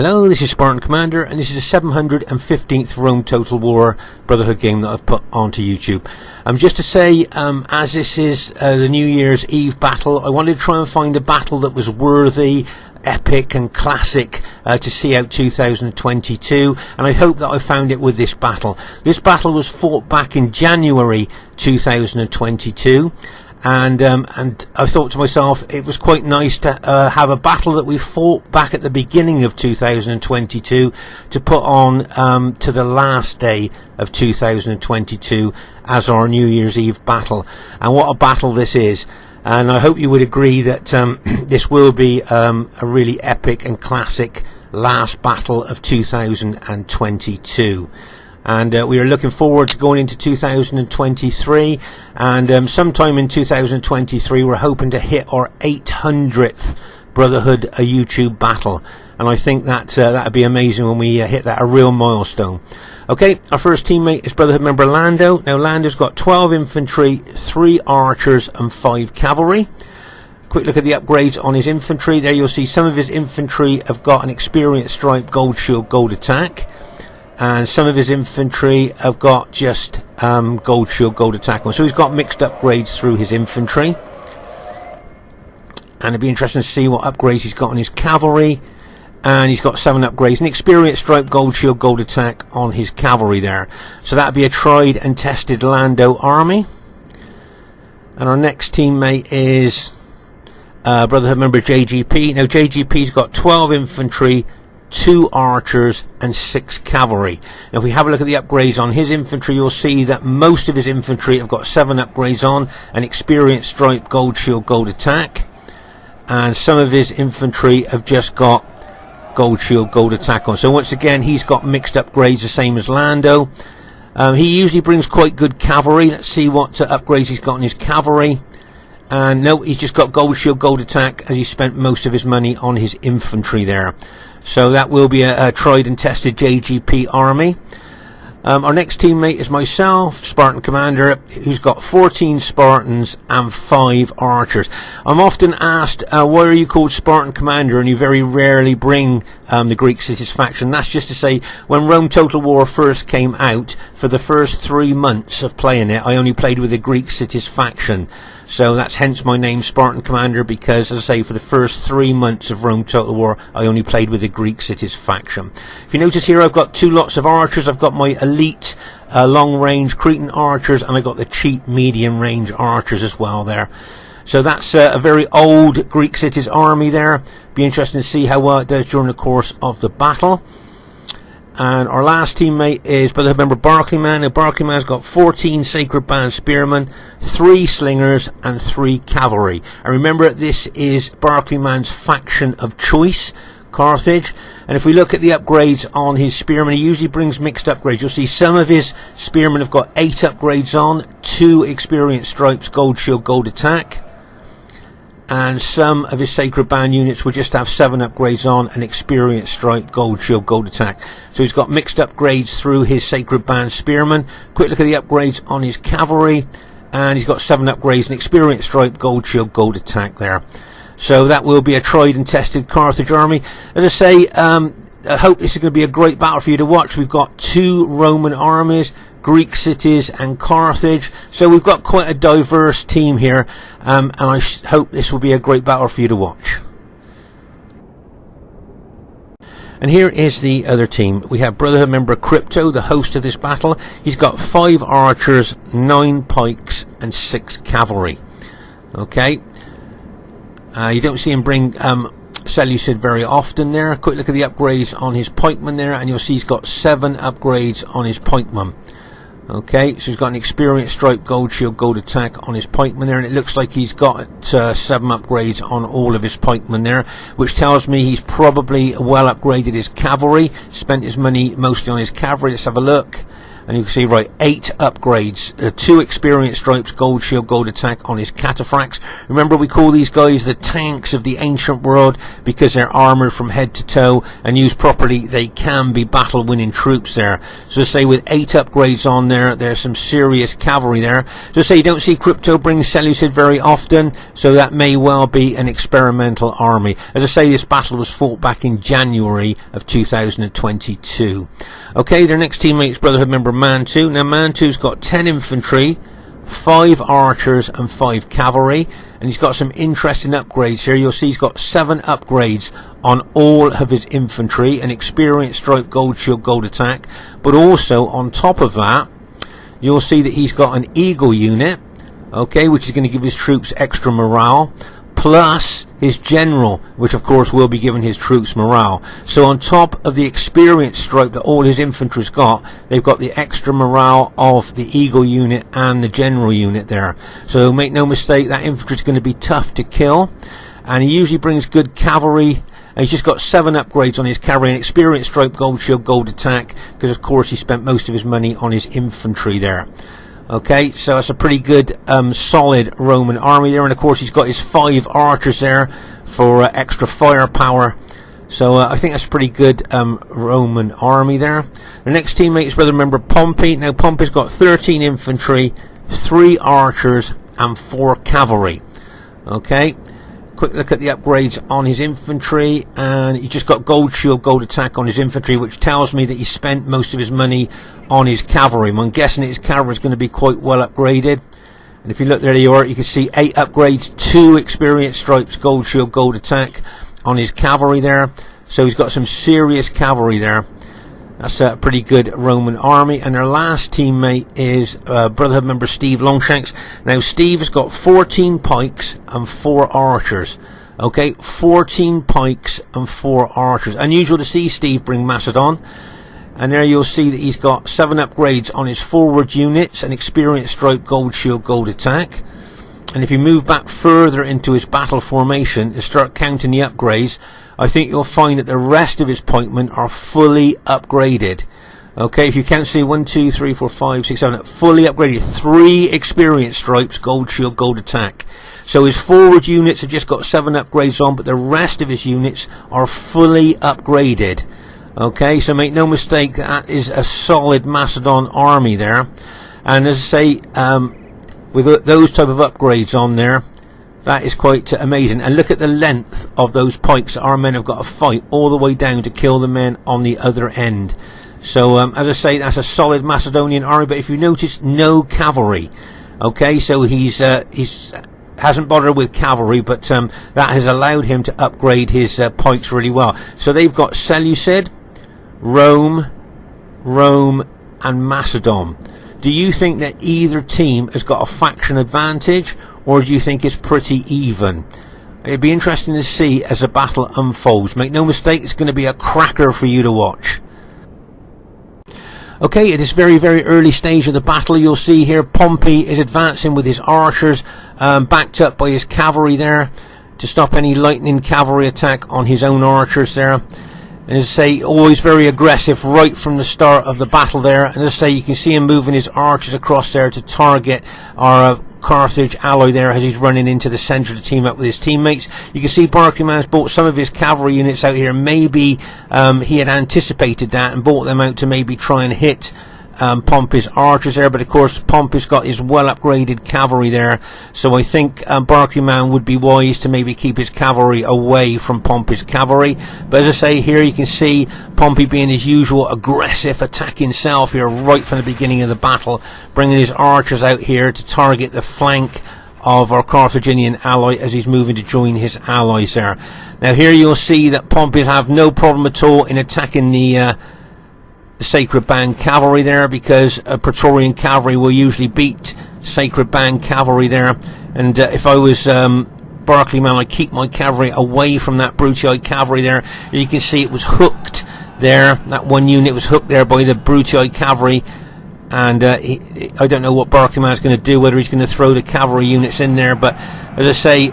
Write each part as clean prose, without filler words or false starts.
Hello, this is Spartan Commander, and this is the 715th Rome Total War Brotherhood game that I've put onto YouTube. Just to say, as this is the New Year's Eve battle, I wanted to try and find a battle that was worthy, epic and classic to see out 2022, and I hope that I found it with this battle. This battle was fought back in January 2022. And I thought to myself, it was quite nice to have a battle that we fought back at the beginning of 2022 to put on to the last day of 2022 as our New Year's Eve battle. And what a battle this is. And I hope you would agree that this will be a really epic and classic last battle of 2022. And we are looking forward to going into 2023, and sometime in 2023 we're hoping to hit our 800th Brotherhood YouTube battle, and I think that that'd be amazing when we hit that, a real milestone. Okay, our first teammate is Brotherhood member Lando. Now Lando's got 12 infantry, 3 archers and 5 cavalry. Quick look at the upgrades on his infantry. There you'll see some of his infantry have got an experienced stripe, gold shield, gold attack. And some of his infantry have got just gold shield, gold attack on. So he's got mixed upgrades through his infantry. And it'd be interesting to see what upgrades he's got on his cavalry. And he's got 7 upgrades. An experienced stripe, gold shield, gold attack on his cavalry there. So that'd be a tried and tested Lando army. And our next teammate is Brotherhood member JGP. Now JGP's got 12 infantry, 2 archers and 6 cavalry. Now if we have a look at the upgrades on his infantry, you'll see that most of his infantry have got 7 upgrades on, an experienced stripe, gold shield, gold attack, and some of his infantry have just got gold shield, gold attack on. So once again, he's got mixed upgrades, the same as Lando. He usually brings quite good cavalry. Let's see what upgrades he's got on his cavalry. And no, he's just got gold shield, gold attack, as he spent most of his money on his infantry there. So that will be a tried and tested JGP army. Our next teammate is myself, Spartan Commander, who's got 14 Spartans and 5 archers. I'm often asked, why are you called Spartan Commander and you very rarely bring the Greek cities faction? That's just to say, when Rome Total War first came out, for the first 3 months of playing it, I only played with the Greek cities faction. So that's hence my name, Spartan Commander, because, as I say, for the first 3 months of Rome Total War, I only played with the Greek cities faction. If you notice here, I've got 2 lots of archers. I've got my elite long-range Cretan archers, and I've got the cheap medium-range archers as well there. So that's a very old Greek cities army there. Be interesting to see how well it does during the course of the battle. And our last teammate is Brotherhood member Barclayman. Now Barclayman's got 14 Sacred Band Spearmen, 3 Slingers and 3 Cavalry. And remember, this is Barclayman's faction of choice, Carthage. And if we look at the upgrades on his Spearmen, he usually brings mixed upgrades. You'll see some of his Spearmen have got 8 upgrades on, 2 experienced stripes, gold shield, gold attack. And some of his Sacred Band units will just have 7 upgrades on, an experienced stripe, gold shield, gold attack. So he's got mixed upgrades through his Sacred Band Spearmen. Quick look at the upgrades on his cavalry, and he's got 7 upgrades, an experienced stripe, gold shield, gold attack there. So that will be a tried and tested Carthage army. As I say, I hope this is going to be a great battle for you to watch. We've got 2 Roman armies, Greek cities and Carthage, so we've got quite a diverse team here, and I hope this will be a great battle for you to watch. And here is the other team. We have Brotherhood member Crypto, the host of this battle. He's got 5 archers, 9 pikes and 6 cavalry. Okay, you don't see him bring Seleucid very often there. Quick look at the upgrades on his pikemen there, and you'll see he's got 7 upgrades on his pikemen. Okay, so he's got an experienced stripe, gold shield, gold attack on his pikemen there, and it looks like he's got 7 upgrades on all of his pikemen there, which tells me he's probably well upgraded his cavalry, spent his money mostly on his cavalry. Let's have a look. And you can see, right, 8 upgrades, 2 experience stripes, gold shield, gold attack on his cataphracts. Remember, we call these guys the tanks of the ancient world because they're armored from head to toe, and used properly they can be battle winning troops there. So say with 8 upgrades on there, there's some serious cavalry there. So say you don't see Crypto bring Seleucid very often, so that may well be an experimental army. As I say, this battle was fought back in January of 2022. Okay, their next teammate is Brotherhood member Mantu. Now Mantu's got 10 infantry, 5 archers and 5 cavalry, and he's got some interesting upgrades here. You'll see he's got 7 upgrades on all of his infantry, an experienced stripe, gold shield, gold attack, but also on top of that you'll see that he's got an eagle unit, okay, which is going to give his troops extra morale, plus his general, which of course will be giving his troops morale. So on top of the experience stripe that all his infantry's got, they've got the extra morale of the eagle unit and the general unit there. So make no mistake, that infantry's going to be tough to kill, and he usually brings good cavalry. And he's just got 7 upgrades on his cavalry, an experience stripe, gold shield, gold attack, because of course he spent most of his money on his infantry there. Okay, so that's a pretty good solid Roman army there, and of course he's got his 5 archers there for extra firepower. So I think that's a pretty good Roman army there. The next teammate is brother member Pompey. Now Pompey's got 13 infantry, 3 archers and 4 cavalry. Okay, quick look at the upgrades on his infantry, and he's just got gold shield, gold attack on his infantry, which tells me that he spent most of his money on his cavalry. I'm guessing that his cavalry is going to be quite well upgraded. And if you look, there you are, you can see 8 upgrades, 2 experience stripes, gold shield, gold attack on his cavalry there. So he's got some serious cavalry there. That's a pretty good Roman army. And their last teammate is Brotherhood member Steve Longshanks. Now Steve has got 14 pikes and 4 archers. Okay, 14 pikes and 4 archers. Unusual to see Steve bring Macedon. And there you'll see that he's got 7 upgrades on his forward units, an experienced stripe, gold shield, gold attack. And if you move back further into his battle formation and start counting the upgrades, I think you'll find that the rest of his pikemen are fully upgraded. Okay, if you count, see 1, 2, 3, 4, 5, 6, 7, fully upgraded. 3 experienced stripes, gold shield, gold attack. So his forward units have just got 7 upgrades on, but the rest of his units are fully upgraded. Okay, so make no mistake, that is a solid Macedon army there. And as I say, with those type of upgrades on there, that is quite amazing. And look at the length of those pikes that our men have got to fight all the way down to kill the men on the other end. So as I say, that's a solid Macedonian army. But if you notice, no cavalry. Okay, so he's hasn't bothered with cavalry, but that has allowed him to upgrade his pikes really well. So they've got Seleucid, Rome, and Macedon. Do you think that either team has got a faction advantage, or do you think it's pretty even? It'd be interesting to see as the battle unfolds. Make no mistake, it's going to be a cracker for you to watch. Okay, at this very, very early stage of the battle, you'll see here Pompey is advancing with his archers, backed up by his cavalry there, to stop any lightning cavalry attack on his own archers there. And as I say, always very aggressive right from the start of the battle there. And as I say, you can see him moving his archers across there to target our Carthage ally there as he's running into the centre to team up with his teammates. You can see Barclayman's brought some of his cavalry units out here. Maybe he had anticipated that and brought them out to maybe try and hit Pompey's archers there, but of course Pompey's got his well upgraded cavalry there, so I think Barclayman would be wise to maybe keep his cavalry away from Pompey's cavalry. But as I say, here you can see Pompey being his usual aggressive, attacking himself here right from the beginning of the battle, bringing his archers out here to target the flank of our Carthaginian ally as he's moving to join his allies there. Now here you'll see that Pompey have no problem at all in attacking the Sacred Band cavalry there, because Praetorian cavalry will usually beat Sacred Band cavalry there. And if I was Barclayman, I'd keep my cavalry away from that Brutii cavalry there. You can see it was hooked there. That one unit was hooked there by the Brutii cavalry. And I don't know what Barclayman's going to do, whether he's going to throw the cavalry units in there. But as I say,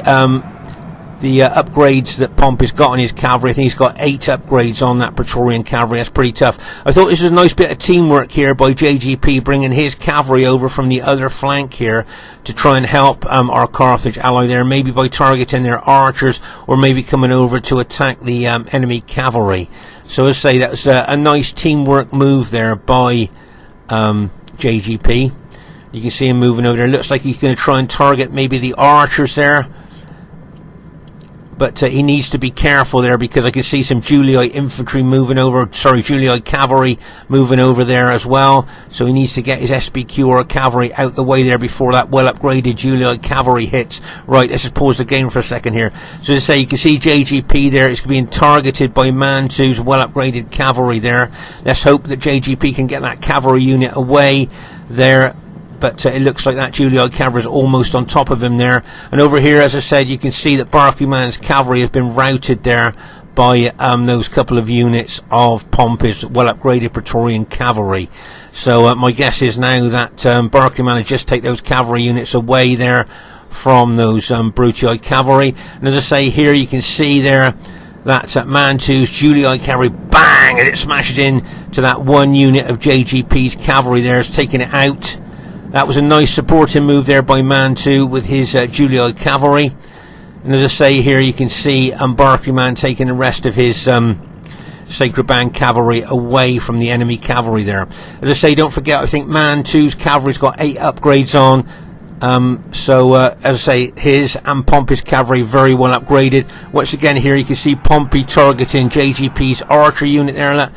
the upgrades that Pompey's got on his cavalry. I think he's got 8 upgrades on that Praetorian cavalry. That's pretty tough. I thought this was a nice bit of teamwork here by JGP, bringing his cavalry over from the other flank here to try and help our Carthage ally there, maybe by targeting their archers, or maybe coming over to attack the enemy cavalry. So as I say, that was a nice teamwork move there by JGP. You can see him moving over there. Looks like he's going to try and target maybe the archers there. But he needs to be careful there, because I can see some Julii infantry moving over, Julii cavalry moving over there as well. So he needs to get his SPQ or cavalry out the way there before that well upgraded Julii cavalry hits. Right, let's just pause the game for a second here. So as I say, you can see JGP there is being targeted by Mantu's well upgraded cavalry there. Let's hope that JGP can get that cavalry unit away there. But it looks like that Julii cavalry is almost on top of him there. And over here, as I said, you can see that Barclayman's cavalry has been routed there by those couple of units of Pompey's well-upgraded Praetorian cavalry. So my guess is now that Barclayman has just take those cavalry units away there from those Brutii cavalry. And as I say, here you can see there that Mantu's Julii cavalry, bang, and it smashes in to that one unit of JGP's cavalry there. It's taking it out. That was a nice supporting move there by Mantu with his Julii cavalry. And as I say here, you can see Barclayman taking the rest of his Sacred Band cavalry away from the enemy cavalry there. As I say, don't forget, I think Mantu's cavalry's got 8 upgrades on. As I say, his and Pompey's cavalry very well upgraded. Once again here, you can see Pompey targeting JGP's archer unit there. And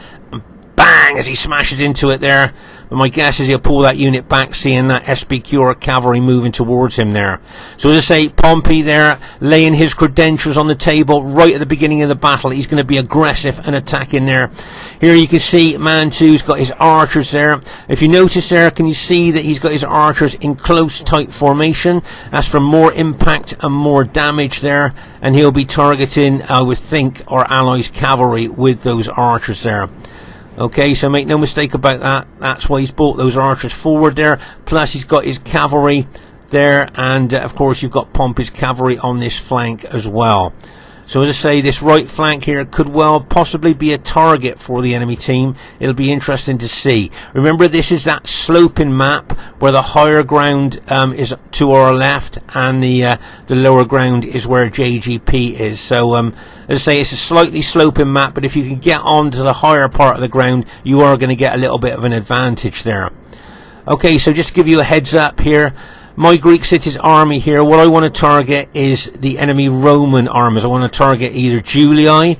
bang, as he smashes into it there. But my guess is he'll pull that unit back, seeing that SPQ or cavalry moving towards him there. So as I say, Pompey there laying his credentials on the table right at the beginning of the battle. He's going to be aggressive and attacking there. Here you can see Mantu's got his archers there. If you notice there, can you see that he's got his archers in close tight formation? That's for more impact and more damage there. And he'll be targeting, I would think, our allies' cavalry with those archers there. Okay, so make no mistake about that. That's why he's brought those archers forward there. Plus he's got his cavalry there. And of course you've got Pompey's cavalry on this flank as well. So as I say, this right flank here could well possibly be a target for the enemy team. It'll be interesting to see. Remember, this is that sloping map where the higher ground is to our left, and the lower ground is where JGP is. So as I say, it's a slightly sloping map, but if you can get onto the higher part of the ground, you are going to get a little bit of an advantage there. Okay, so just to give you a heads up here, my Greek city's army here, what I want to target is the enemy Roman armies. I want to target either Julii,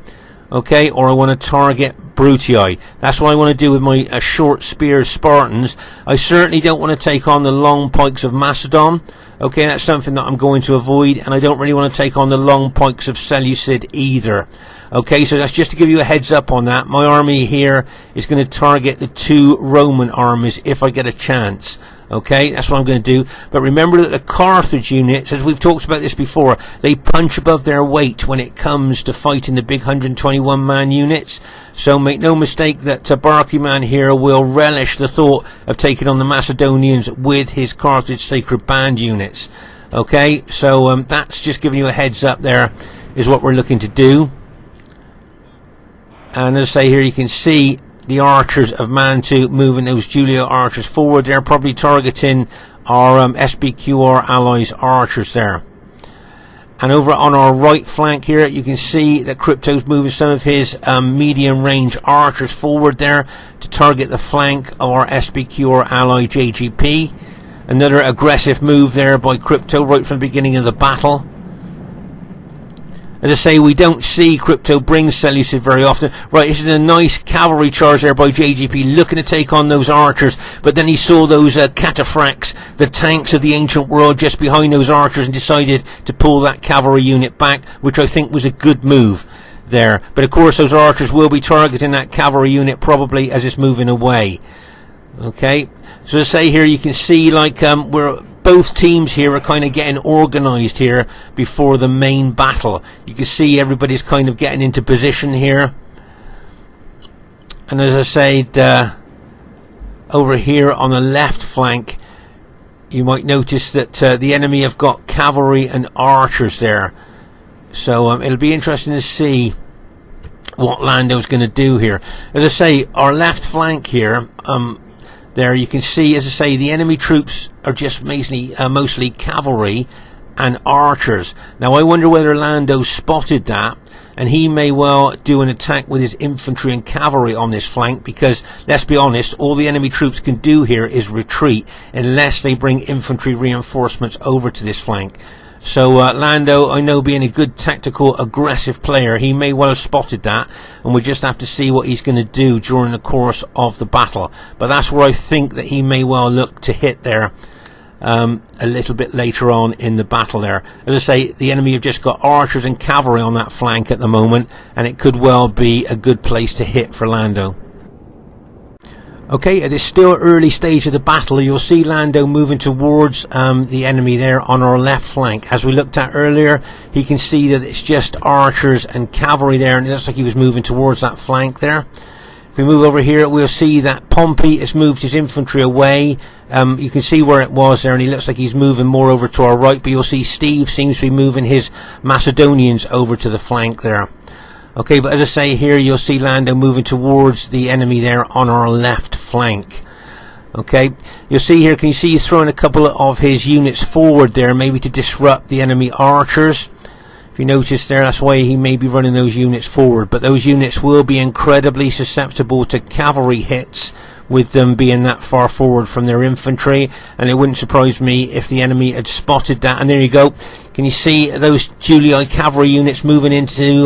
okay, or I want to target Brutii. That's what I want to do with my short spear Spartans. I certainly don't want to take on the long pikes of Macedon. Okay, that's something that I'm going to avoid, and I don't really want to take on the long pikes of Seleucid either. Okay, so that's just to give you a heads up on that. My army here is going to target the 2 Roman armies if I get a chance. Okay, that's what I'm going to do. But remember that the Carthage units, as we've talked about this before, they punch above their weight when it comes to fighting the big 121-man units. So make no mistake that Barclayman here will relish the thought of taking on the Macedonians with his Carthage Sacred Band units. Okay, so that's just giving you a heads up there, is what we're looking to do. And as I say here, you can see the archers of Mantu moving those Julii archers forward. They're probably targeting our SPQ, our allies' archers there. And over on our right flank here, you can see that Crypto's moving some of his medium range archers forward there to target the flank of our SPQ, our ally JGP. Another aggressive move there by Crypto right from the beginning of the battle. As I say, we don't see Crypto bring Seleucid very often. Right, this is a nice cavalry charge there by JGP, looking to take on those archers. But then he saw those cataphracts, the tanks of the ancient world, just behind those archers, and decided to pull that cavalry unit back, which I think was a good move there. But of course, those archers will be targeting that cavalry unit probably as it's moving away. Okay, so as I say here, you can see like both teams here are kind of getting organised here before the main battle. You can see everybody's kind of getting into position here. And as I said, over here on the left flank, you might notice that the enemy have got cavalry and archers there. So it'll be interesting to see what Lando's going to do here. As I say, our left flank here, there you can see, as I say, the enemy troops are just mostly cavalry and archers. Now I wonder whether Lando spotted that, and he may well do an attack with his infantry and cavalry on this flank, because let's be honest, all the enemy troops can do here is retreat unless they bring infantry reinforcements over to this flank. So Lando, I know, being a good tactical aggressive player, he may well have spotted that, and we just have to see what he's going to do during the course of the battle. But that's where I think that he may well look to hit there a little bit later on in the battle there. As I say, the enemy have just got archers and cavalry on that flank at the moment, and it could well be a good place to hit for Lando. Okay, at this still early stage of the battle, you'll see Lando moving towards the enemy there on our left flank. As we looked at earlier, he can see that it's just archers and cavalry there, and it looks like he was moving towards that flank there. If we move over here, we'll see that Pompey has moved his infantry away. You can see where it was there, and he looks like he's moving more over to our right, but you'll see Steve seems to be moving his Macedonians over to the flank there. Okay, but as I say here, you'll see Lando moving towards the enemy there on our left flank. Okay, you'll see here, can you see he's throwing a couple of his units forward there, maybe to disrupt the enemy archers. If you notice there, that's why he may be running those units forward, but those units will be incredibly susceptible to cavalry hits with them being that far forward from their infantry, and it wouldn't surprise me if the enemy had spotted that. And there you go, can you see those Julii cavalry units moving into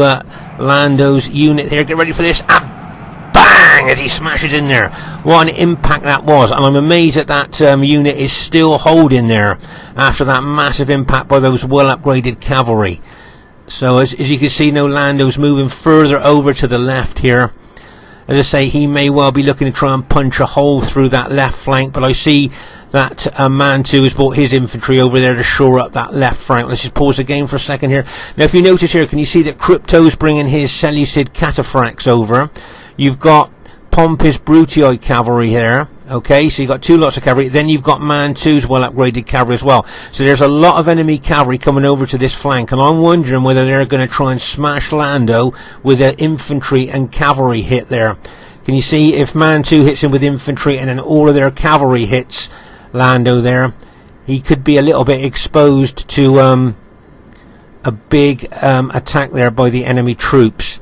Lando's unit here? Get ready for this, and bang, as he smashes in there. What an impact that was, and I'm amazed that that unit is still holding there after that massive impact by those well upgraded cavalry. So as you can see now, Lando's moving further over to the left here. As I say, he may well be looking to try and punch a hole through that left flank, but I see that Mantu has brought his infantry over there to shore up that left flank. Let's just pause the game for a second here. Now, if you notice here, can you see that Crypto's bringing his Seleucid cataphracts over? You've got Pompey's Bruttii cavalry here. Okay, so you've got two lots of cavalry. Then you've got Mantu's well upgraded cavalry as well. So there's a lot of enemy cavalry coming over to this flank, and I'm wondering whether they're going to try and smash Lando with an infantry and cavalry hit there. Can you see, if Mantu hits him with infantry and then all of their cavalry hits Lando there, he could be a little bit exposed to a big attack there by the enemy troops.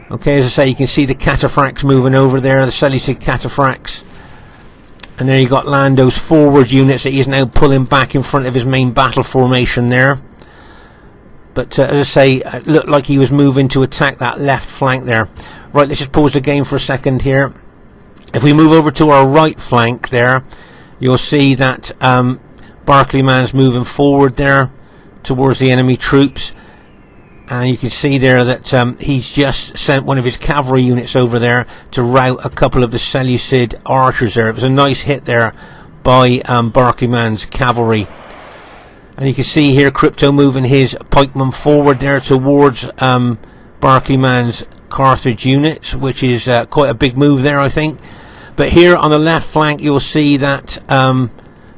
Okay, as I say, you can see the cataphracts moving over there, the Seleucid cataphracts. And there you got Lando's forward units that he's now pulling back in front of his main battle formation there. But as I say, it looked like he was moving to attack that left flank there. Right, let's just pause the game for a second here. If we move over to our right flank there, you'll see that Barclayman's moving forward there towards the enemy troops. And you can see there that he's just sent one of his cavalry units over there to rout a couple of the Seleucid archers there. It was a nice hit there by Barclayman's cavalry. And you can see here Crypto moving his pikemen forward there towards Barclayman's Carthage units, which is quite a big move there, I think. But here on the left flank, you'll see that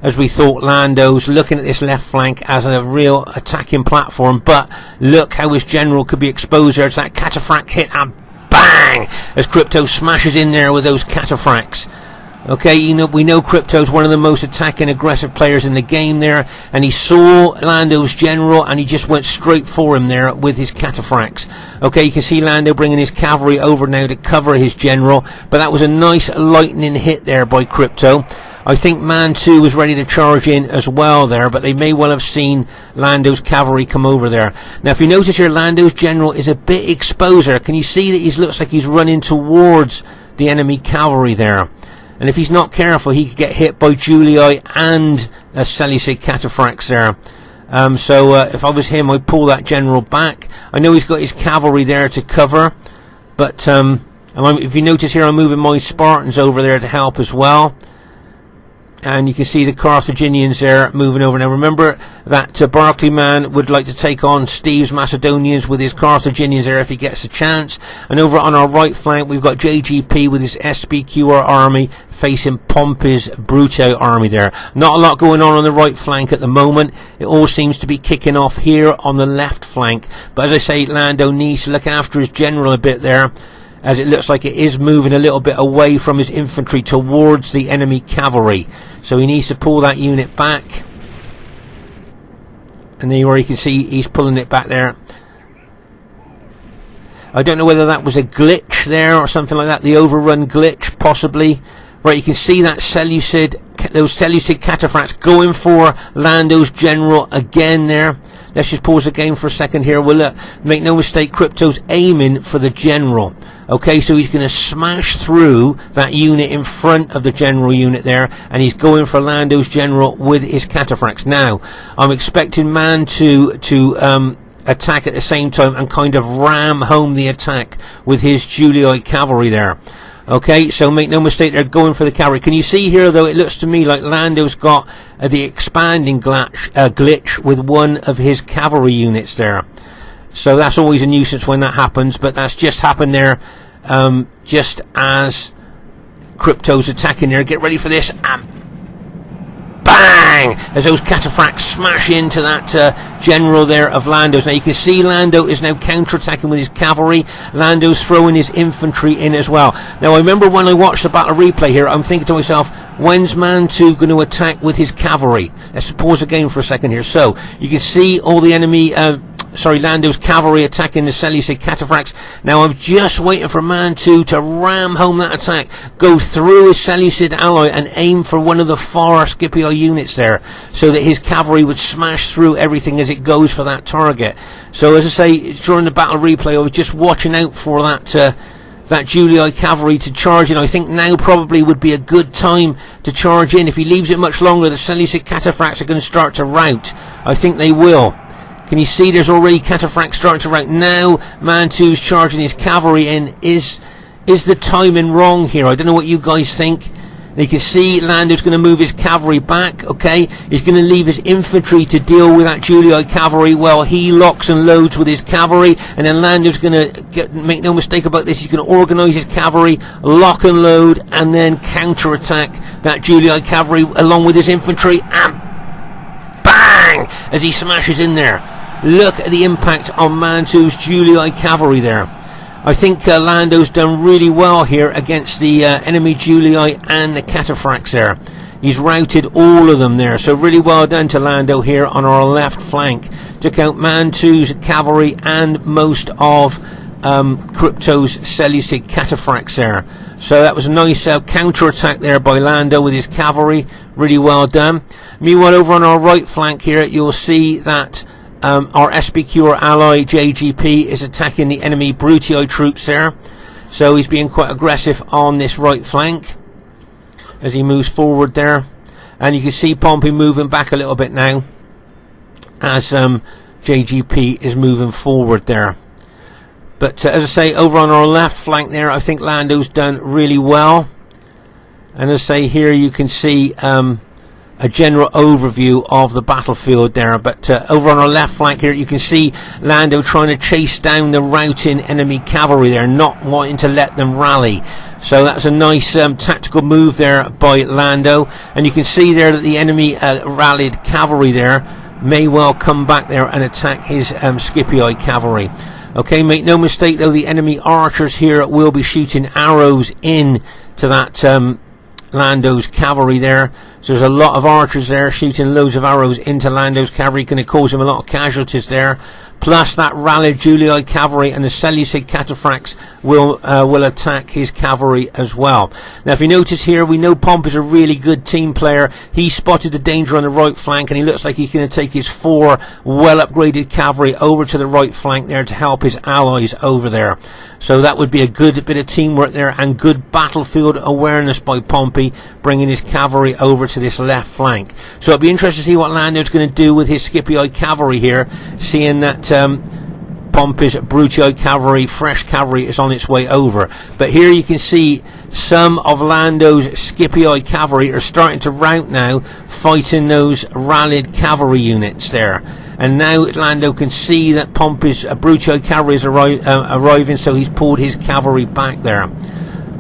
as we thought, Lando's looking at this left flank as a real attacking platform, but look how his general could be exposed there. It's that cataphract hit, and bang, as Crypto smashes in there with those cataphracts. Okay, you know, we know Crypto's one of the most attacking aggressive players in the game there, and he saw Lando's general and he just went straight for him there with his cataphracts. Okay, you can see Lando bringing his cavalry over now to cover his general, but that was a nice lightning hit there by Crypto. I think Mantu was ready to charge in as well there, but they may well have seen Lando's cavalry come over there. Now, if you notice here, Lando's general is a bit exposed there. Can you see that he looks like he's running towards the enemy cavalry there? And if he's not careful, he could get hit by Julii and Seleucid cataphracts there. So if I was him, I'd pull that general back. I know he's got his cavalry there to cover, but if you notice here, I'm moving my Spartans over there to help as well. And you can see the Carthaginians there moving over. Now remember that Barclay man would like to take on Steve's Macedonians with his Carthaginians there if he gets a chance. And over on our right flank we've got JGP with his SPQR army facing Pompey's Bruto army there. Not a lot going on the right flank at the moment. It all seems to be kicking off here on the left flank. But as I say, Lando needs to look after his general a bit there, as it looks like it is moving a little bit away from his infantry towards the enemy cavalry. So he needs to pull that unit back. And there you can see he's pulling it back there. I don't know whether that was a glitch there or something like that. The overrun glitch, possibly. Right, you can see that those Seleucid cataphracts going for Lando's general again there. Let's just pause the game for a second here. Well, make no mistake, Crypto's aiming for the general. Okay, so he's going to smash through that unit in front of the general unit there, and he's going for Lando's general with his cataphracts. Now, I'm expecting Man to attack at the same time and kind of ram home the attack with his Julii cavalry there. Okay, so make no mistake, they're going for the cavalry. Can you see here, though, it looks to me like Lando's got the expanding glitch with one of his cavalry units there. So that's always a nuisance when that happens, but that's just happened there, just as Crypto's attacking there. Get ready for this, and bang! As those cataphracts smash into that general there of Lando's. Now you can see Lando is now counter-attacking with his cavalry. Lando's throwing his infantry in as well. Now I remember when I watched the battle replay here, I'm thinking to myself, when's Man 2 going to attack with his cavalry? Let's pause the game for a second here. So you can see all the enemy Lando's cavalry attacking the Seleucid cataphracts. Now I'm just waiting for Man 2 to ram home that attack, go through his Seleucid ally and aim for one of the far Scipio units there, so that his cavalry would smash through everything as it goes for that target. So as I say, during the battle replay I was just watching out for that Julii cavalry to charge in. I think now probably would be a good time to charge in. If he leaves it much longer, the Seleucid cataphracts are going to start to rout. I think they will. Can you see there's already cataphracts starting to rout now? Man 2's charging his cavalry in. Is the timing wrong here? I don't know what you guys think. You can see Lando's going to move his cavalry back, okay? He's going to leave his infantry to deal with that Julii cavalry while he locks and loads with his cavalry, and then Lando's going to make no mistake about this, he's going to organise his cavalry, lock and load, and then counter-attack that Julii cavalry along with his infantry, and bang! As he smashes in there. Look at the impact on Man 2's Julii cavalry there. I think Lando's done really well here against the enemy Julii and the cataphracts there. He's routed all of them there, so really well done to Lando here on our left flank. Took out Man 2's cavalry and most of Crypto's Seleucid cataphracts there. So that was a nice counter-attack there by Lando with his cavalry. Really well done. Meanwhile, over on our right flank here, you'll see that our SPQR ally JGP is attacking the enemy Brutii troops there. So he's being quite aggressive on this right flank as he moves forward there. And you can see Pompey moving back a little bit now as JGP is moving forward there. But as I say, over on our left flank there, I think Lando's done really well. And as I say, here you can see a general overview of the battlefield there. But over on our left flank here, you can see Lando trying to chase down the routing enemy cavalry there, not wanting to let them rally. So that's a nice tactical move there by Lando. And you can see there that the enemy rallied cavalry there may well come back there and attack his Scipii cavalry. Okay, make no mistake though, the enemy archers here will be shooting arrows in to that Lando's cavalry there. So there's a lot of archers there shooting loads of arrows into Lando's cavalry, going to cause him a lot of casualties there. Plus that rallied Julii cavalry and the Seleucid cataphracts will attack his cavalry as well. Now if you notice here, we know Pompey's a really good team player. He spotted the danger on the right flank and he looks like he's going to take his 4 well upgraded cavalry over to the right flank there to help his allies over there. So that would be a good bit of teamwork there and good battlefield awareness by Pompey, bringing his cavalry over to this left flank. So it'll be interesting to see what Lando's going to do with his Scipii cavalry here, seeing that Pompey's Brutii cavalry, fresh cavalry, is on its way over. But here you can see some of Lando's Scipii cavalry are starting to rout now, fighting those rallied cavalry units there. And now Lando can see that Pompey's Brutii cavalry is arriving, so he's pulled his cavalry back there.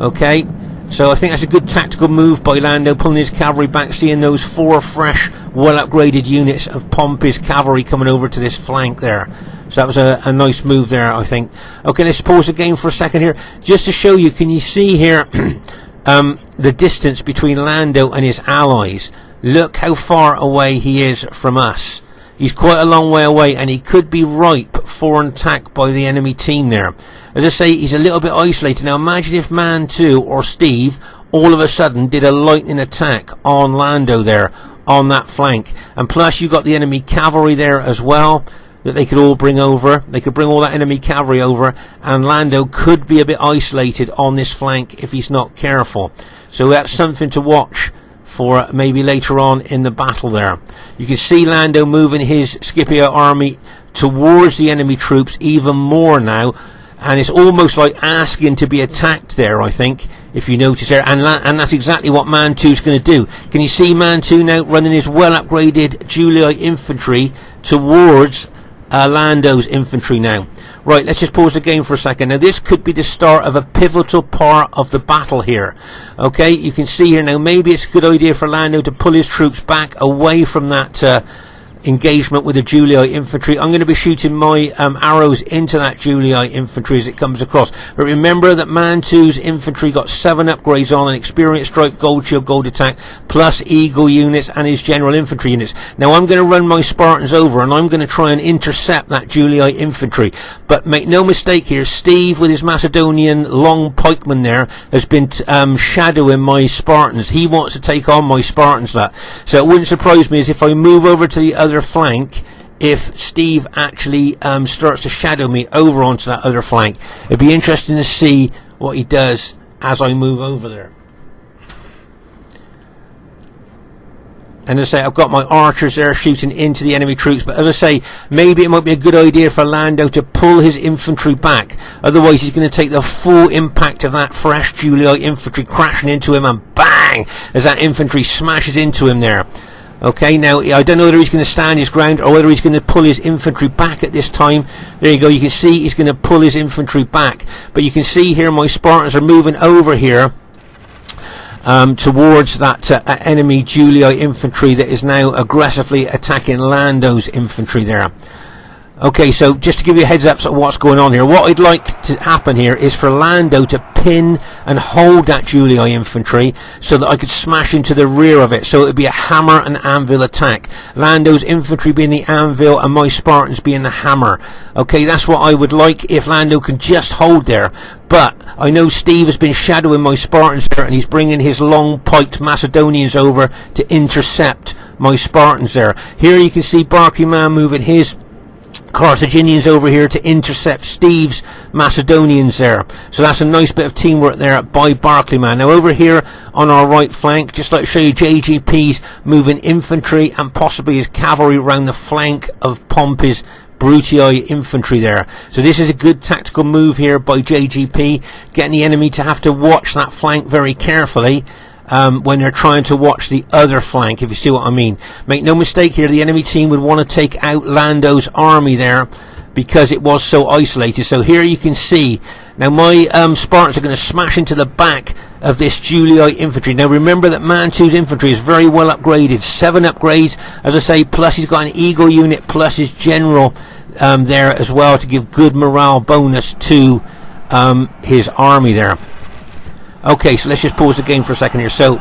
Okay, so I think that's a good tactical move by Lando, pulling his cavalry back, seeing those 4 fresh, well-upgraded units of Pompey's cavalry coming over to this flank there. So that was a nice move there, I think. Okay, let's pause the game for a second here, just to show you. Can you see here the distance between Lando and his allies? Look how far away he is from us. He's quite a long way away, and he could be ripe for an attack by the enemy team there. As I say, he's a little bit isolated. Now imagine if Man 2 or Steve all of a sudden did a lightning attack on Lando there on that flank. And plus you got the enemy cavalry there as well that they could all bring over. They could bring all that enemy cavalry over, and Lando could be a bit isolated on this flank if he's not careful. So that's something to watch for maybe later on in the battle there. You can see Lando moving his Scipio army towards the enemy troops even more now, and it's almost like asking to be attacked there, I think, if you notice there, and that's exactly what Man 2 is going to do. Can you see Man 2 now running his well upgraded Julii infantry towards Lando's infantry now? Right, let's just pause the game for a second. Now this could be the start of a pivotal part of the battle here. Okay, you can see here now, maybe it's a good idea for Lando to pull his troops back away from that engagement with the Julii infantry. I'm going to be shooting my arrows into that Julii infantry as it comes across. But remember that Man 2's infantry got 7 upgrades on: an experienced stripe, gold shield, gold attack, plus eagle units and his general infantry units. Now I'm going to run my Spartans over, and I'm going to try and intercept that Julii infantry. But make no mistake here, Steve with his Macedonian long pikemen there has been shadowing my Spartans. He wants to take on my Spartans, that. So it wouldn't surprise me as if I move over to the other flank, if Steve actually starts to shadow me over onto that other flank. It'd be interesting to see what he does as I move over there. And as I say, I've got my archers there shooting into the enemy troops, but as I say, maybe it might be a good idea for Lando to pull his infantry back. Otherwise he's going to take the full impact of that fresh Julii infantry crashing into him, and bang, as that infantry smashes into him there. Okay, now I don't know whether he's going to stand his ground or whether he's going to pull his infantry back at this time. There you go, you can see he's going to pull his infantry back. But you can see here my Spartans are moving over here towards that enemy Julii infantry that is now aggressively attacking Lando's infantry there. Okay, so just to give you a heads up of what's going on here, what I'd like to happen here is for Lando to pin and hold that Julii infantry so that I could smash into the rear of it. So it would be a hammer and anvil attack. Lando's infantry being the anvil and my Spartans being the hammer. Okay, that's what I would like if Lando can just hold there. But I know Steve has been shadowing my Spartans there, and he's bringing his long-piked Macedonians over to intercept my Spartans there. Here you can see Barclayman moving his Carthaginians over here to intercept Steve's Macedonians there. So that's a nice bit of teamwork there by Barclayman. Now over here on our right flank, just like to show you, JGP's moving infantry and possibly his cavalry around the flank of Pompey's Brutii infantry there. So this is a good tactical move here by JGP, getting the enemy to have to watch that flank very carefully when they're trying to watch the other flank, if you see what I mean. Make no mistake here, the enemy team would want to take out Lando's army there because it was so isolated. So here you can see now my Spartans are going to smash into the back of this Julii infantry. Now remember that Man 2's infantry is very well upgraded, 7 upgrades as I say, plus he's got an eagle unit plus his general there as well to give good morale bonus to his army there. Okay, so let's just pause the game for a second here. So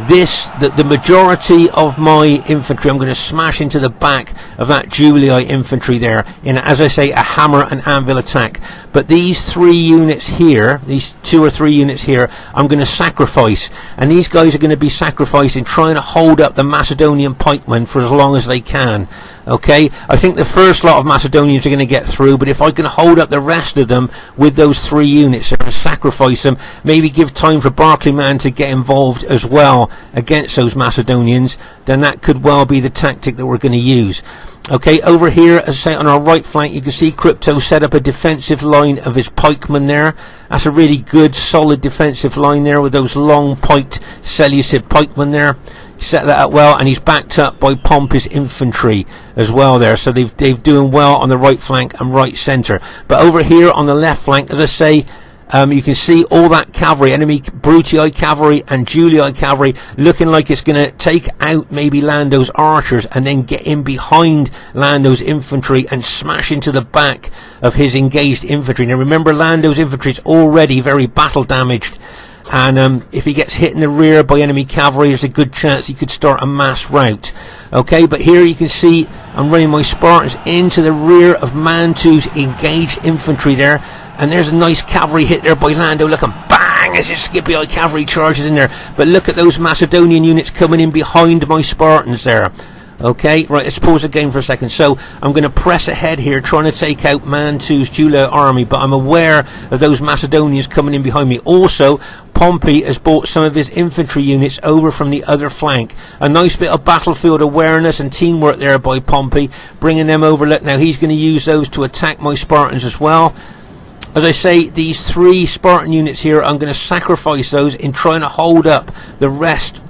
the majority of my infantry, I'm going to smash into the back of that Julii infantry there in, as I say, a hammer and anvil attack. But these 3 units here, these 2 or 3 units here, I'm going to sacrifice. And these guys are going to be sacrificed in trying to hold up the Macedonian pikemen for as long as they can. Okay, I think the first lot of Macedonians are going to get through, but if I can hold up the rest of them with those 3 units and sacrifice them, maybe give time for Barclayman to get involved as well well against those Macedonians, then that could well be the tactic that we're going to use. Okay, over here, as I say, on our right flank, you can see Crypto set up a defensive line of his pikemen there. That's a really good, solid defensive line there with those long piked Seleucid pikemen there. He set that up well, and he's backed up by Pompey's infantry as well there. So they're doing well on the right flank and right centre. But over here on the left flank, as I say, you can see all that cavalry, enemy Brutii cavalry and Julii cavalry, looking like it's going to take out maybe Lando's archers and then get in behind Lando's infantry and smash into the back of his engaged infantry. Now remember, Lando's infantry is already very battle damaged, and if he gets hit in the rear by enemy cavalry, there's a good chance he could start a mass rout. Okay, but here you can see I'm running my Spartans into the rear of Mantu's engaged infantry there. And there's a nice cavalry hit there by Lando. Look, and bang, as his Scipii cavalry charges in there. But look at those Macedonian units coming in behind my Spartans there. Okay, right, let's pause the game for a second. So I'm going to press ahead here, trying to take out Mantu's Julii army, but I'm aware of those Macedonians coming in behind me. Also, Pompey has brought some of his infantry units over from the other flank. A nice bit of battlefield awareness and teamwork there by Pompey, bringing them over. Look, now he's going to use those to attack my Spartans as well. As I say, these 3 Spartan units here, I'm going to sacrifice those in trying to hold up the rest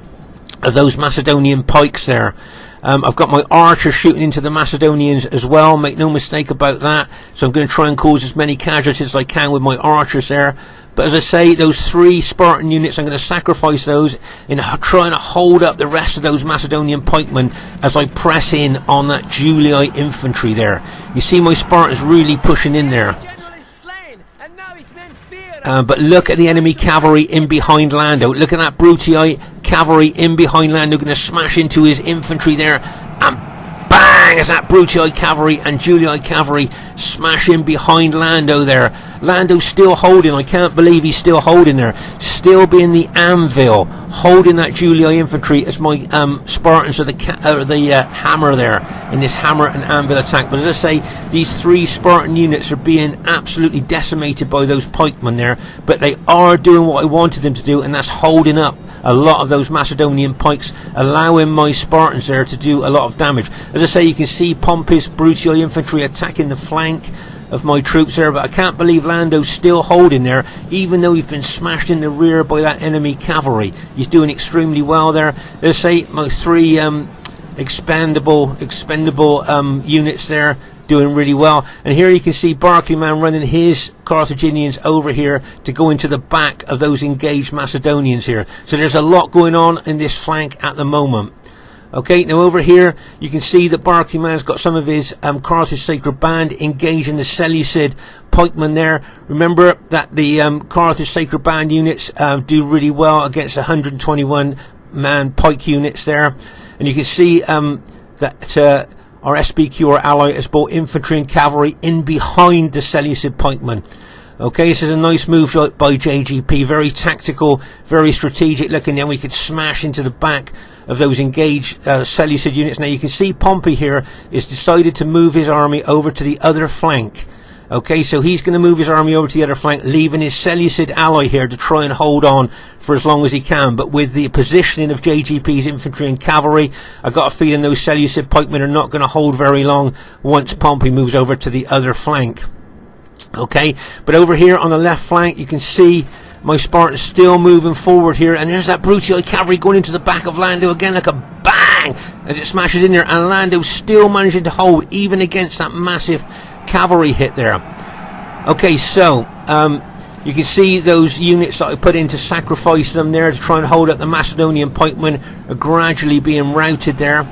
of those Macedonian pikes there. I've got my archers shooting into the Macedonians as well, make no mistake about that. So I'm going to try and cause as many casualties as I can with my archers there. But as I say, those 3 Spartan units, I'm going to sacrifice those in trying to hold up the rest of those Macedonian pikemen as I press in on that Julii infantry there. You see my Spartans really pushing in there. But look at the enemy cavalry in behind Lando. Look at that Brutii cavalry in behind Lando, going to smash into his infantry there, and bang, as that Brutii cavalry and Julii cavalry smash in behind Lando there. Lando's still holding. I can't believe he's still holding there, still being the anvil, holding that Julii infantry as my Spartans are the hammer there in this hammer and anvil attack. But as I say, these 3 Spartan units are being absolutely decimated by those pikemen there, but they are doing what I wanted them to do, and that's holding up a lot of those Macedonian pikes, allowing my Spartans there to do a lot of damage. As I say, you can see Pompey's Brutii infantry attacking the flank of my troops there, but I can't believe Lando's still holding there, even though he's been smashed in the rear by that enemy cavalry. He's doing extremely well there. Let's say my 3 expendable units there, doing really well. And here you can see Barclayman running his Carthaginians over here to go into the back of those engaged Macedonians here. So there's a lot going on in this flank at the moment. Okay, now over here you can see that Barclayman's got some of his Carthage Sacred Band engaging the Seleucid pikemen there. Remember that the Carthage Sacred Band units do really well against 121 man pike units there. And you can see that our SPQ, our ally, has brought infantry and cavalry in behind the Seleucid pikemen. Okay, this is a nice move by JGP, very tactical, very strategic looking, and we could smash into the back of those engaged Seleucid units. Now you can see Pompey here is decided to move his army over to the other flank. Okay, so he's going to move his army over to the other flank, leaving his Seleucid ally here to try and hold on for as long as he can. But with the positioning of JGP's infantry and cavalry, I got a feeling those Seleucid pikemen are not going to hold very long once Pompey moves over to the other flank. Okay, but over here on the left flank, you can see my Spartans still moving forward here, and there's that Brutii cavalry going into the back of Lando again, like a bang, as it smashes in there, and Lando's still managing to hold, even against that massive cavalry hit there. Okay, so you can see those units that I put in to sacrifice them there to try and hold up the Macedonian pikemen are gradually being routed there.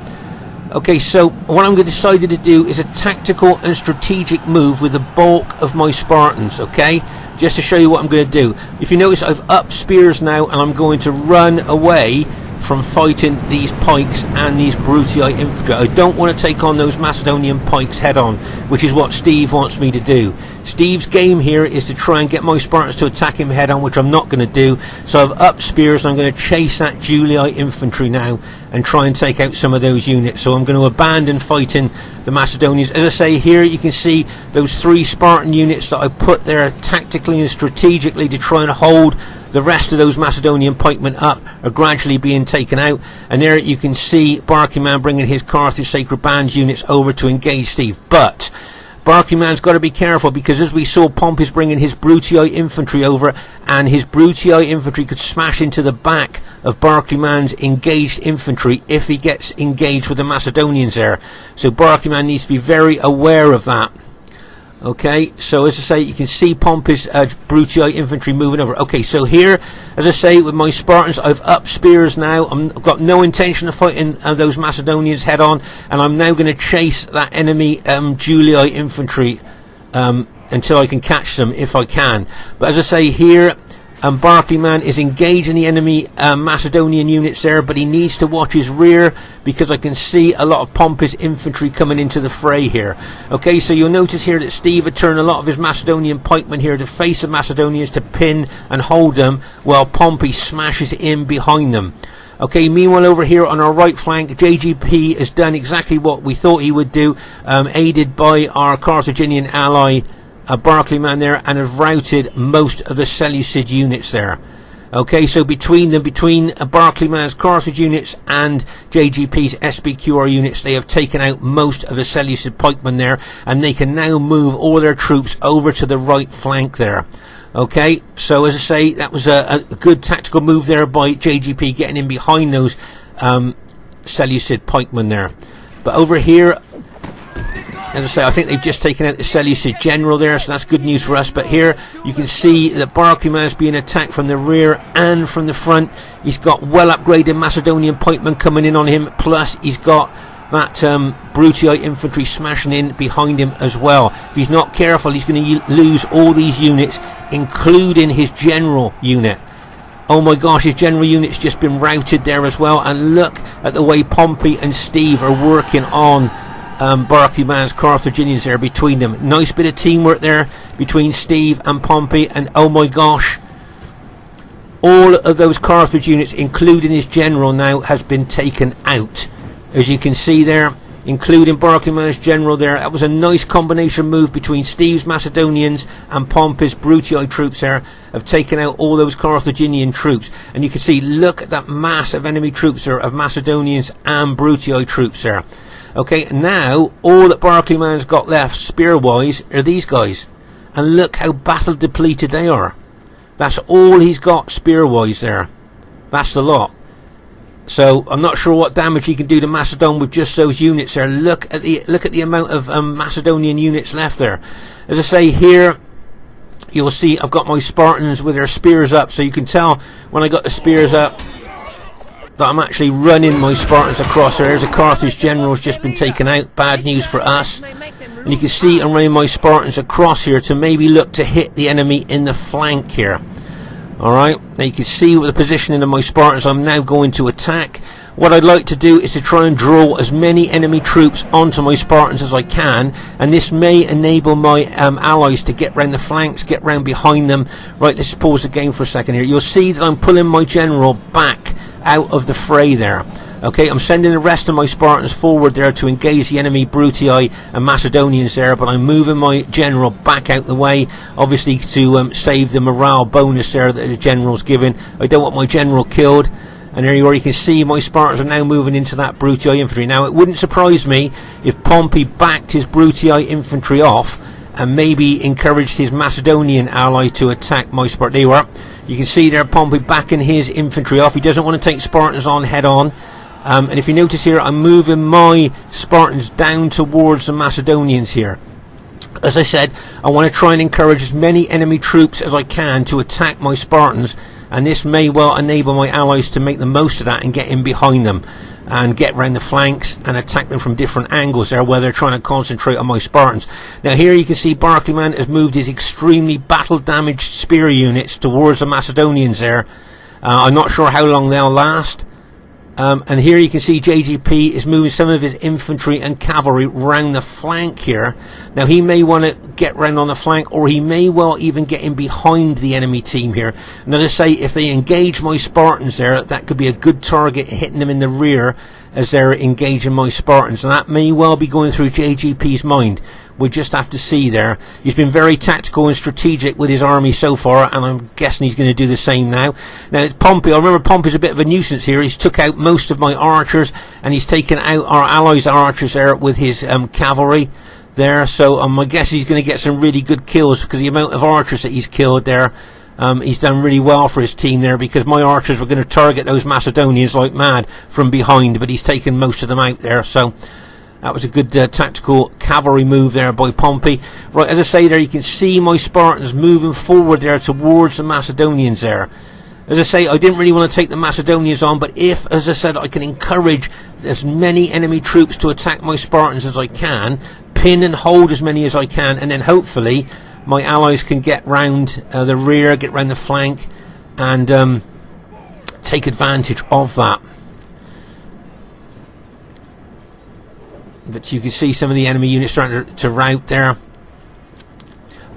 Okay, so what I'm decided to do is a tactical and strategic move with the bulk of my Spartans, okay? Just to show you what I'm going to do. If you notice, I've upped spears now, and I'm going to run away from fighting these pikes and these Brutii infantry. I don't want to take on those Macedonian pikes head on, which is what Steve wants me to do. Steve's game here is to try and get my Spartans to attack him head on, which I'm not going to do. So I've upped spears, and I'm going to chase that Julii infantry now and try and take out some of those units. So I'm going to abandon fighting the Macedonians. As I say, here you can see those 3 Spartan units that I put there tactically and strategically to try and hold the rest of those Macedonian pikemen up are gradually being taken out. And there you can see Barclayman bringing his Carthage Sacred Bands units over to engage Steve. But Barclayman's got to be careful, because as we saw, Pompey's bringing his Brutii infantry over, and his Brutii infantry could smash into the back of Barclayman's engaged infantry if he gets engaged with the Macedonians there. So Barclayman needs to be very aware of that. Okay, so as I say, you can see Pompey's Brutii infantry moving over. Okay, so here, as I say, with my Spartans, I've upped spears now. I've got no intention of fighting those Macedonians head on, and I'm now going to chase that enemy Julii infantry until I can catch them, if I can. But as I say here, Barclayman is engaging the enemy Macedonian units there, but he needs to watch his rear, because I can see a lot of Pompey's infantry coming into the fray here. Okay, so you'll notice here that Steve had turned a lot of his Macedonian pikemen here to face the Macedonians to pin and hold them, while Pompey smashes in behind them. Okay, meanwhile over here on our right flank, JGP has done exactly what we thought he would do, aided by our Carthaginian ally Barclayman there, and have routed most of the Seleucid units there. Okay, so between Barclayman's Carthage units and JGP's SBQR units, they have taken out most of the Seleucid pikemen there, and they can now move all their troops over to the right flank there. Okay, so as I say, that was a good tactical move there by JGP, getting in behind those Seleucid pikemen there. But over here, as I say, I think they've just taken out the Seleucid general there, so that's good news for us. But here you can see that Barclayman is being attacked from the rear and from the front. He's got well upgraded Macedonian pikemen coming in on him, plus he's got that Brutii infantry smashing in behind him as well. If he's not careful, he's going to lose all these units, including his general unit. Oh my gosh, his general unit's just been routed there as well. And look at the way Pompey and Steve are working on Barclayman's Carthaginians there between them. Nice bit of teamwork there between Steve and Pompey, and oh my gosh, all of those Carthage units, including his general, now has been taken out, as you can see there, including Barclayman's general there. That was a nice combination move between Steve's Macedonians and Pompey's Brutii troops there, have taken out all those Carthaginian troops. And you can see, look at that mass of enemy troops there, of Macedonians and Brutii troops there. Okay, now all that Barclayman's got left spear-wise are these guys. And look how battle depleted they are. That's all he's got spear-wise there. That's the lot. So I'm not sure what damage he can do to Macedon with just those units there. Look at the amount of Macedonian units left there. As I say here, you'll see I've got my Spartans with their spears up, so you can tell when I got the spears up that I'm actually running my Spartans across there. There's a Carthage general who's just been taken out. Bad news for us. And you can see I'm running my Spartans across here to maybe look to hit the enemy in the flank here. Alright, now you can see with the positioning of my Spartans, I'm now going to attack. What I'd like to do is to try and draw as many enemy troops onto my Spartans as I can, and this may enable my allies to get round the flanks, get round behind them. Right, let's pause the game for a second here. You'll see that I'm pulling my general back out of the fray there. Okay, I'm sending the rest of my Spartans forward there to engage the enemy Brutii and Macedonians there, but I'm moving my general back out the way, obviously to save the morale bonus there that the general's given. I don't want my general killed. And there you are, you can see my Spartans are now moving into that Brutii infantry. Now, it wouldn't surprise me if Pompey backed his Brutii infantry off and maybe encouraged his Macedonian ally to attack my Spartans. There you are. You can see there Pompey backing his infantry off. He doesn't want to take Spartans on head on. And if you notice here, I'm moving my Spartans down towards the Macedonians here. As I said, I want to try and encourage as many enemy troops as I can to attack my Spartans, and this may well enable my allies to make the most of that and get in behind them and get round the flanks and attack them from different angles there where they're trying to concentrate on my Spartans. Now here you can see Barclayman has moved his extremely battle damaged spear units towards the Macedonians there. I'm not sure how long they'll last. And here you can see JGP is moving some of his infantry and cavalry round the flank here. Now he may want to get round on the flank, or he may well even get in behind the enemy team here. And as I say, if they engage my Spartans there, that could be a good target, hitting them in the rear as they're engaging my Spartans. And that may well be going through JGP's mind. We'll just have to see there. He's been very tactical and strategic with his army so far, and I'm guessing he's going to do the same now. Now, it's Pompey. I remember Pompey's a bit of a nuisance here. He's took out most of my archers, and he's taken out our allies' archers there with his cavalry there. So my guess he's going to get some really good kills, because the amount of archers that he's killed there, he's done really well for his team there, because my archers were going to target those Macedonians like mad from behind, but he's taken most of them out there. So that was a good tactical cavalry move there by Pompey. Right, as I say there, you can see my Spartans moving forward there towards the Macedonians there. As I say, I didn't really want to take the Macedonians on, but if, as I said, I can encourage as many enemy troops to attack my Spartans as I can, pin and hold as many as I can, and then hopefully my allies can get round the rear, get round the flank, and take advantage of that. But you can see some of the enemy units starting to rout there.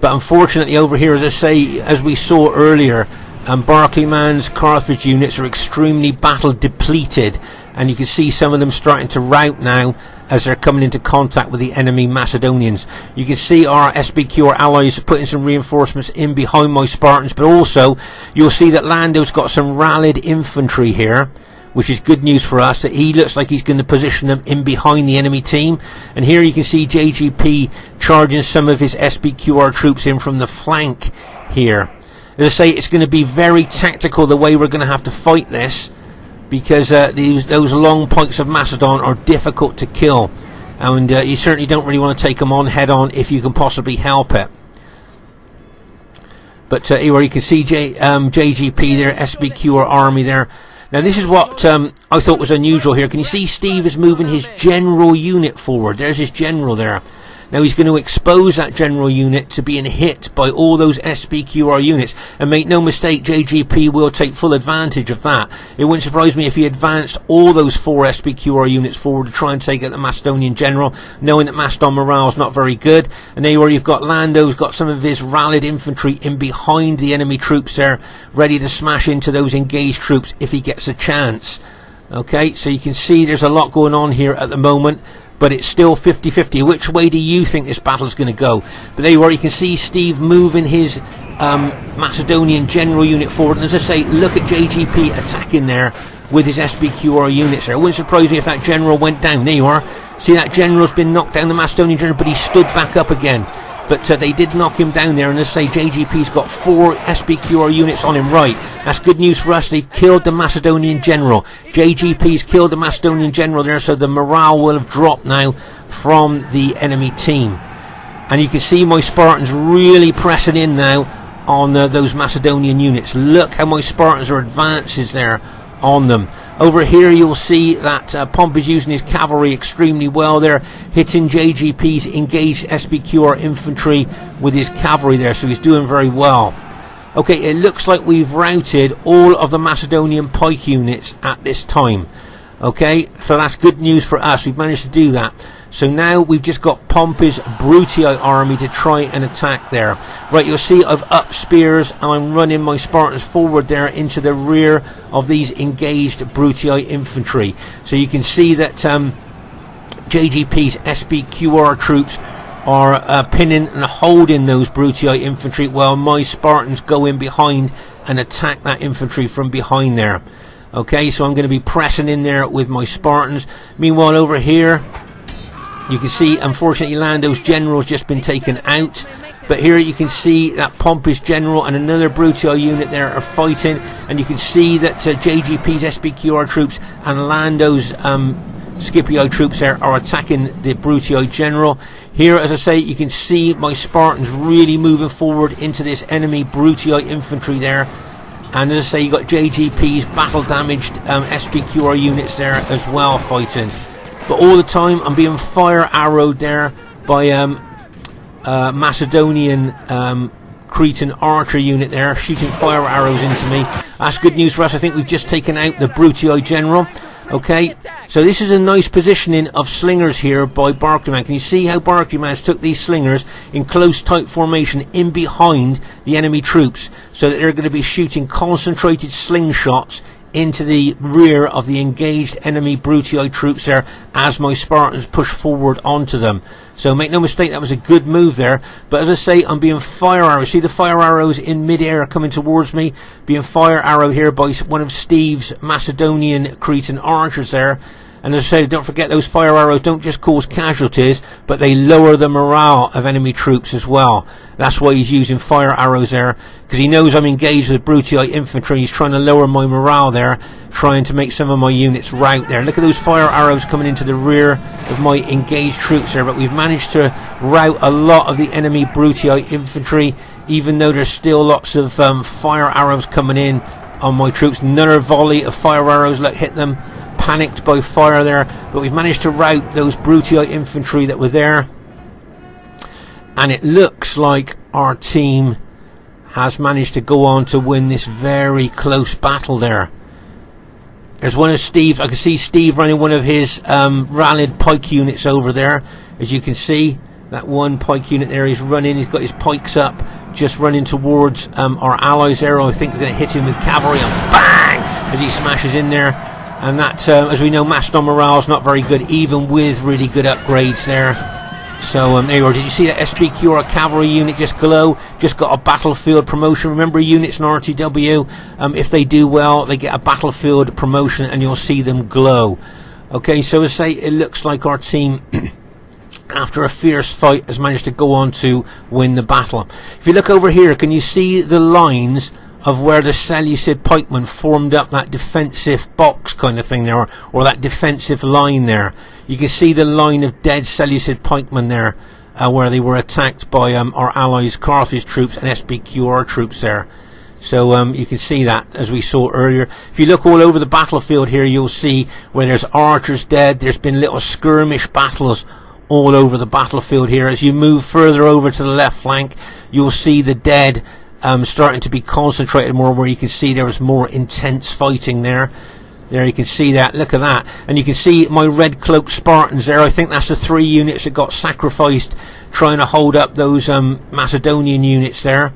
But unfortunately over here, as I say, as we saw earlier, Barclayman's Carthage units are extremely battle depleted, and you can see some of them starting to rout now as they're coming into contact with the enemy Macedonians. You can see our SBQ, our allies, putting some reinforcements in behind my Spartans, but also you'll see that Lando's got some rallied infantry here, which is good news for us, that he looks like he's going to position them in behind the enemy team. And here you can see JGP charging some of his SBQR troops in from the flank here. As I say, it's going to be very tactical the way we're going to have to fight this, because those long pikes of Macedon are difficult to kill, and you certainly don't really want to take them on head on if you can possibly help it. But here you can see JGP there, SBQR army there. Now this is what I thought was unusual here. Can you see Steve is moving his general unit forward? There's his general there. Now he's going to expose that general unit to being hit by all those SBQR units. And make no mistake, JGP will take full advantage of that. It wouldn't surprise me if he advanced all those 4 SBQR units forward to try and take out the Macedonian general, knowing that Macedon morale is not very good. And there where you've got Lando's got some of his rallied infantry in behind the enemy troops there, ready to smash into those engaged troops if he gets a chance. Okay, so you can see there's a lot going on here at the moment, but it's still 50-50. Which way do you think this battle is going to go? But there you are, you can see Steve moving his Macedonian general unit forward, and as I say, look at JGP attacking there with his SBQR units there. It wouldn't surprise me if that general went down. There you are, see that general's been knocked down, the Macedonian general, but he stood back up again. But they did knock him down there, and as I say, JGP's got 4 SBQR units on him. Right, that's good news for us. They've killed the Macedonian general. JGP's killed the Macedonian general there, so the morale will have dropped now from the enemy team. And you can see my Spartans really pressing in now on those Macedonian units. Look how my Spartans are advances there on them. Over here you'll see that Pompey's using his cavalry extremely well there, hitting JGP's engaged SBQR infantry with his cavalry there, so he's doing very well. Okay, it looks like we've routed all of the Macedonian pike units at this time. Okay, so that's good news for us. We've managed to do that. So now we've just got Pompey's Brutii army to try and attack there. Right, you'll see I've upped spears and I'm running my Spartans forward there into the rear of these engaged Brutii infantry. So you can see that JGP's SBQR troops are pinning and holding those Brutii infantry, while my Spartans go in behind and attack that infantry from behind there. Okay, so I'm going to be pressing in there with my Spartans. Meanwhile over here you can see, unfortunately, Lando's general's just been taken out. But here you can see that Pompey's general and another Brutii unit there are fighting. And you can see that JGP's SBQR troops and Lando's Scipio troops there are attacking the Brutii general. Here, as I say, you can see my Spartans really moving forward into this enemy Brutii infantry there. And as I say, you got JGP's battle damaged SBQR units there as well fighting. But all the time I'm being fire arrowed there by Macedonian Cretan archer unit there, shooting fire arrows into me. That's good news for us. I think we've just taken out the Brutii general. Okay, so this is a nice positioning of slingers here by Barclayman. Can you see how Barclayman's took these slingers in close tight formation in behind the enemy troops, so that they're going to be shooting concentrated slingshots into the rear of the engaged enemy Brutii troops there as my Spartans push forward onto them. So make no mistake, that was a good move there. But as I say, I'm being fire arrowed. See the fire arrows in mid-air coming towards me? Being fire arrowed here by one of Steve's Macedonian Cretan archers there. And as I say, don't forget, those fire arrows don't just cause casualties, but they lower the morale of enemy troops as well. That's why he's using fire arrows there, because he knows I'm engaged with Brutii infantry. He's trying to lower my morale there, trying to make some of my units rout there. Look at those fire arrows coming into the rear of my engaged troops there, but we've managed to rout a lot of the enemy Brutii infantry, even though there's still lots of fire arrows coming in on my troops. Another volley of fire arrows, look, hit them. Panicked by fire there, but we've managed to rout those Brutii infantry that were there, and it looks like our team has managed to go on to win this very close battle there. There's one of Steve's, I can see Steve running one of his rallied pike units over there. As you can see, that one pike unit there, he's running, he's got his pikes up, just running towards our allies there. I think they're going to hit him with cavalry, and bang, as he smashes in there. And that, as we know, Macedon morale is not very good, even with really good upgrades there. So, there you are. Did you see that SPQR cavalry unit just glow? Just got a battlefield promotion. Remember, units in RTW, if they do well, they get a battlefield promotion, and you'll see them glow. Okay, so as I say, it looks like our team, after a fierce fight, has managed to go on to win the battle. If you look over here, can you see the lines of where the Seleucid pikemen formed up that defensive box kind of thing there, or that defensive line there? You can see the line of dead Seleucid pikemen there, where they were attacked by our allies Carthage troops and SPQR troops there. So you can see that, as we saw earlier. If you look all over the battlefield here, you'll see where there's archers dead. There's been little skirmish battles all over the battlefield here. As you move further over to the left flank, you'll see the dead starting to be concentrated more, where you can see there was more intense fighting there. There you can see that, look at that. And you can see my red cloaked Spartans there. I think that's the 3 units that got sacrificed trying to hold up those Macedonian units there.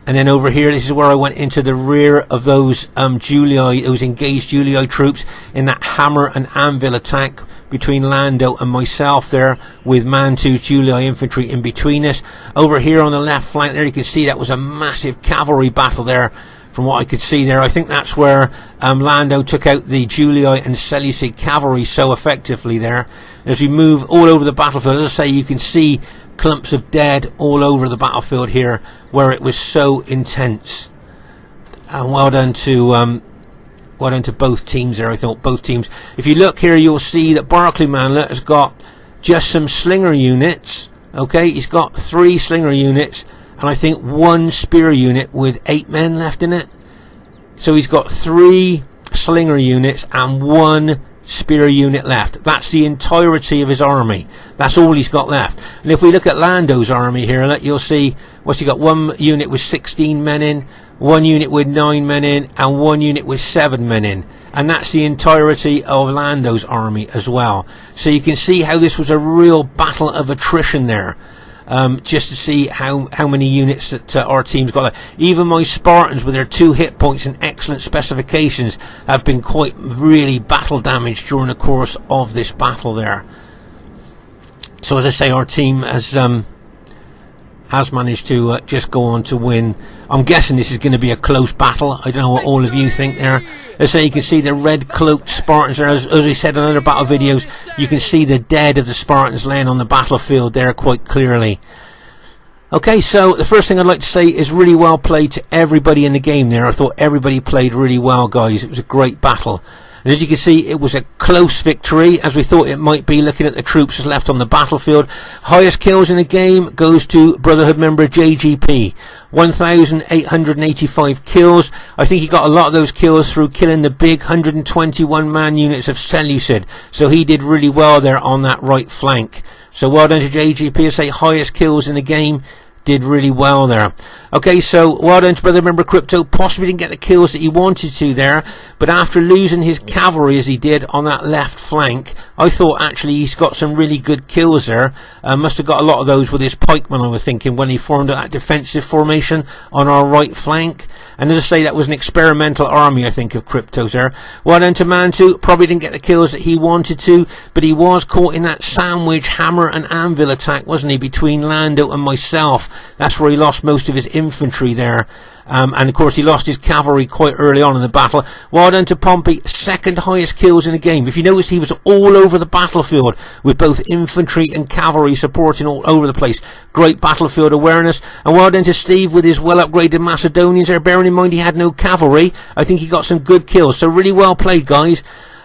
And then over here, this is where I went into the rear of those those engaged Julii troops in that hammer and anvil attack between Lando and myself there, with Mantu's Julii infantry in between us. Over here on the left flank there, you can see that was a massive cavalry battle there, from what I could see there. I think that's where Lando took out the Julii and Seleucid cavalry so effectively there. As we move all over the battlefield, as I say, you can see clumps of dead all over the battlefield here, where it was so intense. And well done to both teams there. I thought both teams. If you look here, you'll see that Barclay Manlet has got just some slinger units. Okay, he's got 3 slinger units, and I think 1 spear unit with 8 men left in it. So he's got 3 slinger units and 1 spear unit left. That's the entirety of his army. That's all he's got left. And if we look at Lando's army here, you'll see what's he got. 1 unit with 16 men in, 1 unit with 9 men in, and 1 unit with 7 men in. And that's the entirety of Lando's army as well. So you can see how this was a real battle of attrition there. Just to see how many units that our team's got. Even my Spartans, with their 2 hit points and excellent specifications, have been quite really battle damaged during the course of this battle there. So as I say, our team has managed to just go on to win. I'm guessing this is going to be a close battle. I don't know what all of you think there. As I say, you can see the red cloaked Spartans there. As I said in other battle videos, you can see the dead of the Spartans laying on the battlefield there quite clearly. Okay, so the first thing I'd like to say is really well played to everybody in the game there. I thought everybody played really well, guys. It was a great battle. And as you can see, it was a close victory, as we thought it might be, looking at the troops left on the battlefield. Highest kills in the game goes to Brotherhood member JGP. 1,885 kills. I think he got a lot of those kills through killing the big 121 man units of Seleucid. So he did really well there on that right flank. So well done to JGP. I say highest kills in the game. did really well there. Okay, so well done to brother member Crypto. Possibly didn't get the kills that he wanted to there, but after losing his cavalry as he did on that left flank, I thought actually he's got some really good kills there. Must have got a lot of those with his pikemen, I was thinking, when he formed that defensive formation on our right flank. And as I say, that was an experimental army, I think, of Crypto's there. Well done to Mantu. Probably didn't get the kills that he wanted to, but he was caught in that sandwich hammer and anvil attack, wasn't he, between Lando and myself. That's where he lost most of his infantry there. And of course he lost his cavalry quite early on in the battle. Well done to Pompey, second highest kills in the game. If you notice, he was all over the battlefield with both infantry and cavalry supporting all over the place. Great battlefield awareness. And well done to Steve with his well upgraded Macedonians there. Bearing in mind he had no cavalry, I think he got some good kills. So really well played, guys.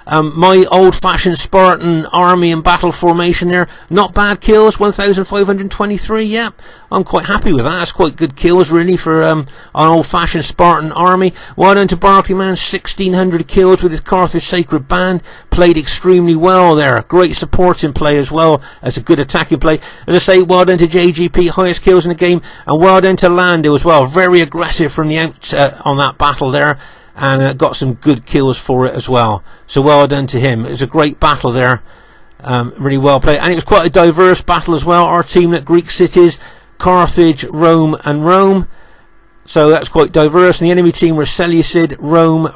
My old-fashioned Spartan army and battle formation there, not bad kills, 1,523, yeah, I'm quite happy with that. That's quite good kills really for an old-fashioned Spartan army. Well done to Barkley Man, 1,600 kills with his Carthage Sacred Band, played extremely well there, great supporting play as well as a good attacking play. As I say, well done to JGP, highest kills in the game, and well done to Lando as well, very aggressive from the out on that battle there. And got some good kills for it as well. So well done to him. It was a great battle there. Really well played. And it was quite a diverse battle as well. Our team at Greek cities, Carthage, Rome and Rome. So that's quite diverse. And the enemy team were Seleucid, Rome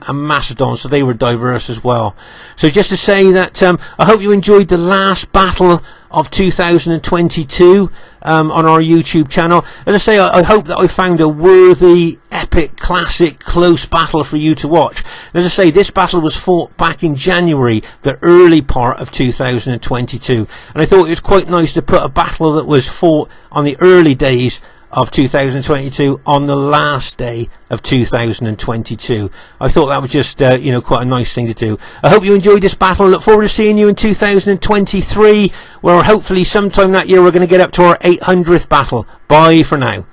and Macedon. So they were diverse as well. So just to say that I hope you enjoyed the last battle of 2022 on our YouTube channel. As I say, I hope that I found a worthy, epic, classic, close battle for you to watch. As I say, this battle was fought back in January, the early part of 2022. And I thought it was quite nice to put a battle that was fought on the early days of 2022 on the last day of 2022. I thought that was just quite a nice thing to do. I hope you enjoyed this battle. I look forward to seeing you in 2023, where hopefully sometime that year we're going to get up to our 800th battle. Bye for now.